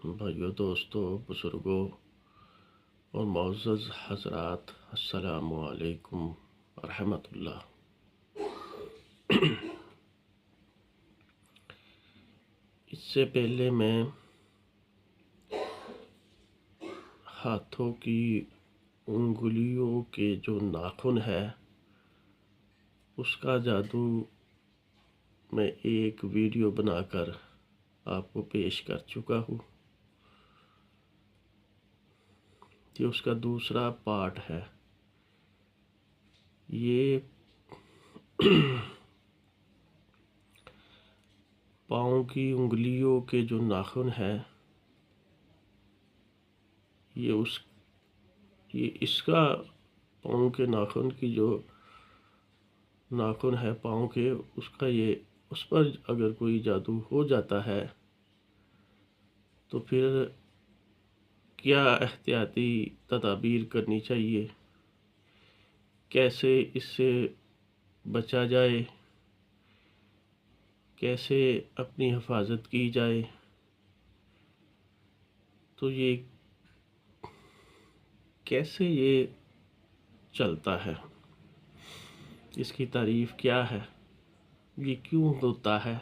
بھائیو، دوستو، بزرگوں اور معزز حضرات، السلام علیکم ورحمۃ اللہ۔ اس سے پہلے میں ہاتھوں کی انگلیوں کے جو ناخن ہے اس کا جادو میں ایک ویڈیو بنا کر آپ کو پیش کر چکا ہوں۔ یہ اس کا دوسرا پارٹ ہے۔ یہ پاؤں کی انگلیوں کے جو ناخن ہے یہ اس کا پاؤں کے ناخن کی جو ناخن ہے پاؤں کے اس پر اگر کوئی جادو ہو جاتا ہے تو پھر کیا احتیاطی تدابیر کرنی چاہیے، کیسے اس سے بچا جائے، کیسے اپنی حفاظت کی جائے، تو یہ کیسے یہ چلتا ہے، اس کی تعریف کیا ہے، یہ کیوں ہوتا ہے۔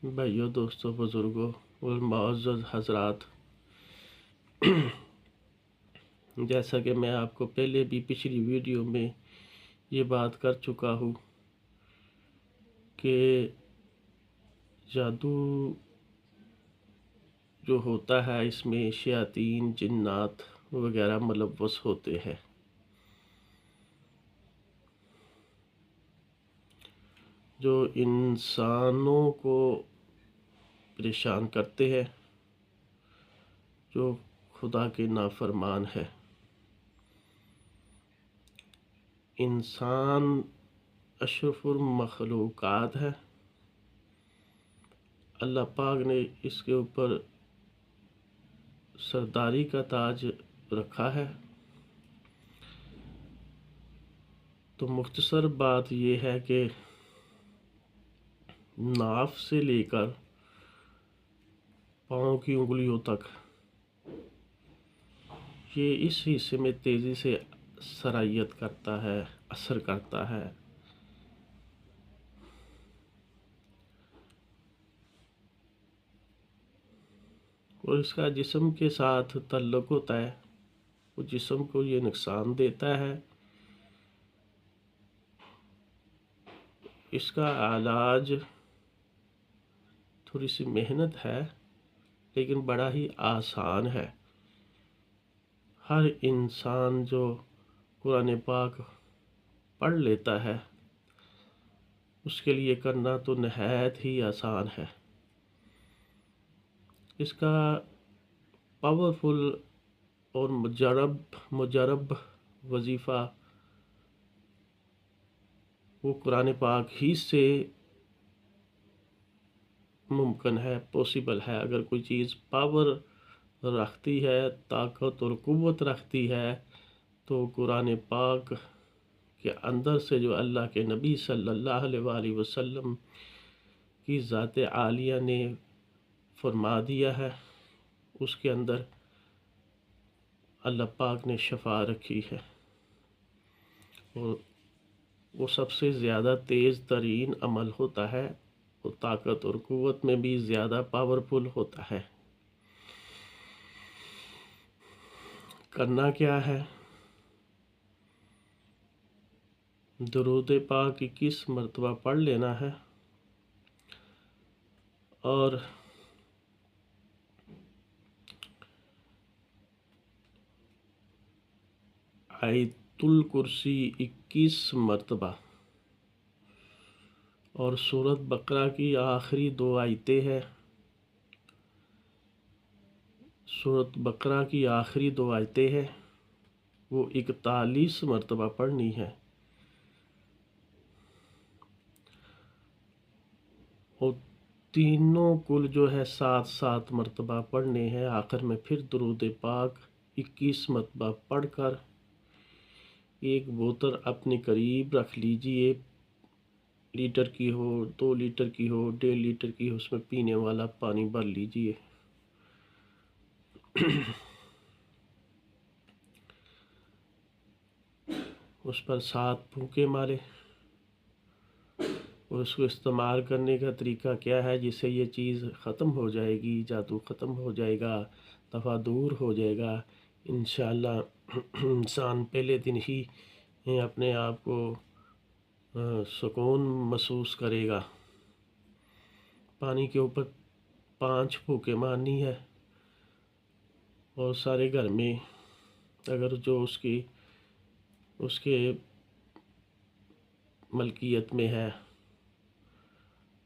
بھائیو، دوستو، بزرگوں اور معزز حضرات، جیسا کہ میں آپ کو پہلے بھی پچھلی ویڈیو میں یہ بات کر چکا ہوں کہ جادو جو ہوتا ہے اس میں شیاطین، جنات وغیرہ ملوث ہوتے ہیں۔ جو انسانوں کو پریشان کرتے ہیں، جو خدا کے نافرمان ہے۔ انسان اشرف المخلوقات ہے۔ اللہ پاک نے اس کے اوپر سرداری کا تاج رکھا ہے۔ تو مختصر بات یہ ہے کہ ناف سے لے کر پاؤں کی انگلیوں تک یہ اس حصے میں تیزی سے سرایت کرتا ہے، اثر کرتا ہے۔ اور اس کا جسم کے ساتھ تعلق ہوتا ہے، وہ جسم کو یہ نقصان دیتا ہے۔ اس کا علاج تھوڑی سی محنت ہے لیکن بڑا ہی آسان ہے۔ ہر انسان جو قرآن پاک پڑھ لیتا ہے اس کے لیے کرنا تو نہایت ہی آسان ہے۔ اس کا پاورفل اور مجرب وظیفہ وہ قرآن پاک ہی سے ممکن ہے، پوسیبل ہے۔ اگر کوئی چیز پاور رکھتی ہے، طاقت اور قوت رکھتی ہے، تو قرآن پاک کے اندر سے جو اللہ کے نبی صلی اللہ علیہ وآلہ وسلم کی ذات عالیہ نے فرما دیا ہے، اس کے اندر اللہ پاک نے شفا رکھی ہے، اور وہ سب سے زیادہ تیز ترین عمل ہوتا ہے، وہ طاقت اور قوت میں بھی زیادہ پاورفل ہوتا ہے۔ کرنا کیا ہے؟ درود پاک 21 مرتبہ پڑھ لینا ہے، اور آیت الکرسی 21 مرتبہ، اور سورۃ بقرہ کی آخری 2 آیتیں ہیں، سورۃ بقرہ کی آخری 2 آیتیں ہیں، وہ 41 مرتبہ پڑھنی ہے، اور تینوں کل جو ہے 7 مرتبہ پڑھنے ہیں۔ آخر میں پھر درود پاک 21 مرتبہ پڑھ کر ایک بوتل اپنے قریب رکھ لیجئے، لیٹر کی ہو، 2 لیٹر کی ہو، 1.5 لیٹر کی ہو، اس میں پینے والا پانی بھر لیجئے۔ اس پر 7 پھونکے مارے۔ اور اس کو استعمال کرنے کا طریقہ کیا ہے، جس سے یہ چیز ختم ہو جائے گی، جادو ختم ہو جائے گا، دفع دور ہو جائے گا انشاءاللہ۔ انسان پہلے دن ہی اپنے آپ کو سکون محسوس کرے گا۔ پانی کے اوپر 5 پھونکے مارنی ہے، اور سارے گھر میں اگر جو اس کے ملکیت میں ہے،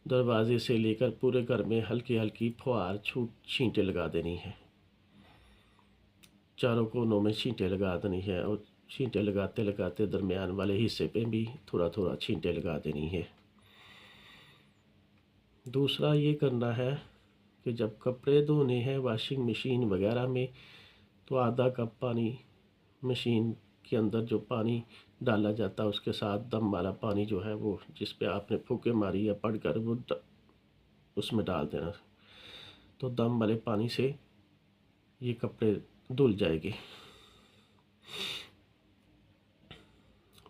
دروازے سے لے کر پورے گھر میں ہلکی ہلکی پھوار چھینٹیں لگا دینی ہے، چاروں کونوں میں چھینٹیں لگا دینی ہے، اور چھینٹیں لگاتے لگاتے درمیان والے حصے پہ بھی تھوڑا تھوڑا چھینٹیں لگا دینی ہے۔ دوسرا یہ کرنا ہے کہ جب کپڑے دھونے ہیں واشنگ مشین وغیرہ میں، تو آدھا کپ پانی مشین کے اندر جو پانی ڈالا جاتا ہے اس کے ساتھ دم والا پانی جو ہے وہ جس پہ آپ نے پھونکے ماری یا پڑھ کر وہ اس میں ڈال دینا، تو دم والے پانی سے یہ کپڑے دھل جائے گے۔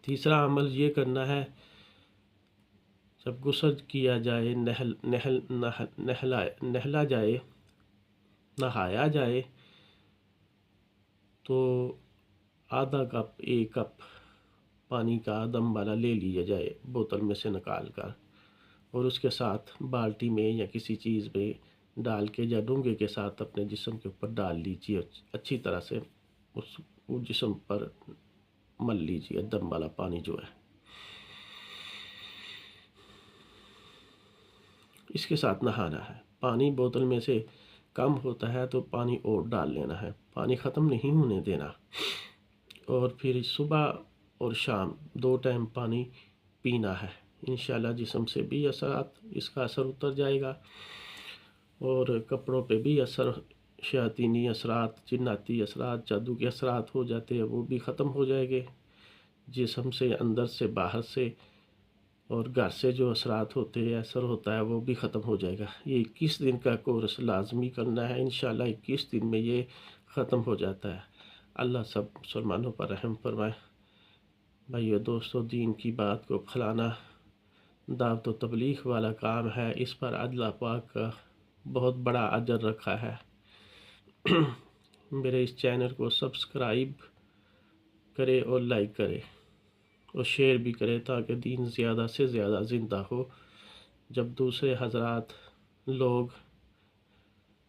تیسرا عمل یہ کرنا ہے، جب غسل کیا جائے، نہایا جائے، تو آدھا کپ 1 کپ پانی کا دم والا لے لیا جائے بوتل میں سے نکال کر، اور اس کے ساتھ بالٹی میں یا کسی چیز میں ڈال کے یا ڈونگے کے ساتھ اپنے جسم کے اوپر ڈال لیجیے، اچھی طرح سے اس جسم پر مل لیجیے دم والا پانی جو ہے۔ اس کے ساتھ نہانا ہے۔ پانی بوتل میں سے کم ہوتا ہے تو پانی اور ڈال لینا ہے، پانی ختم نہیں ہونے دینا، اور پھر صبح اور شام 2 ٹائم پانی پینا ہے۔ انشاءاللہ جسم سے بھی اس کا اثر اتر جائے گا، اور کپڑوں پہ بھی شیاطینی اثرات، جناتی اثرات، جادو کے اثرات ہو جاتے ہیں، وہ بھی ختم ہو جائے گے جسم سے، اندر سے، باہر سے، اور گھر سے جو اثرات ہوتے ہیں، اثر ہوتا ہے، وہ بھی ختم ہو جائے گا۔ یہ 21 دن کا کورس لازمی کرنا ہے، انشاءاللہ 21 دن میں یہ ختم ہو جاتا ہے۔ اللہ سب مسلمانوں پر رحم فرمائے۔ بھائیو دوستو، دین کی بات کو پھیلانا دعوت و تبلیغ والا کام ہے، اس پر اللہ پاک کا بہت بڑا اجر رکھا ہے۔ میرے اس چینل کو سبسکرائب کرے اور لائک کرے اور شیئر بھی کرے، تاکہ دین زیادہ سے زیادہ زندہ ہو۔ جب دوسرے حضرات لوگ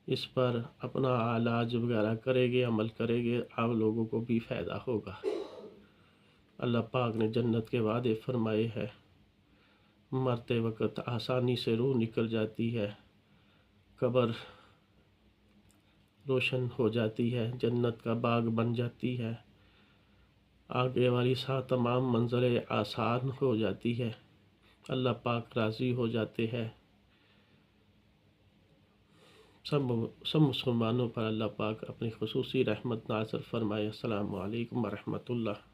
اس پر اپنا علاج وغیرہ کریں گے، عمل کریں گے، آپ لوگوں کو بھی فائدہ ہوگا۔ اللہ پاک نے جنت کے وعدے فرمائے ہیں، مرتے وقت آسانی سے روح نکل جاتی ہے، قبر روشن ہو جاتی ہے، جنت کا باغ بن جاتی ہے، آگے والی تمام منزلیں آسان ہو جاتی ہے، اللہ پاک راضی ہو جاتے ہیں۔ سب مسلمانوں پر اللہ پاک اپنی خصوصی رحمت نازل فرمائے۔ السلام علیکم ورحمۃ اللہ۔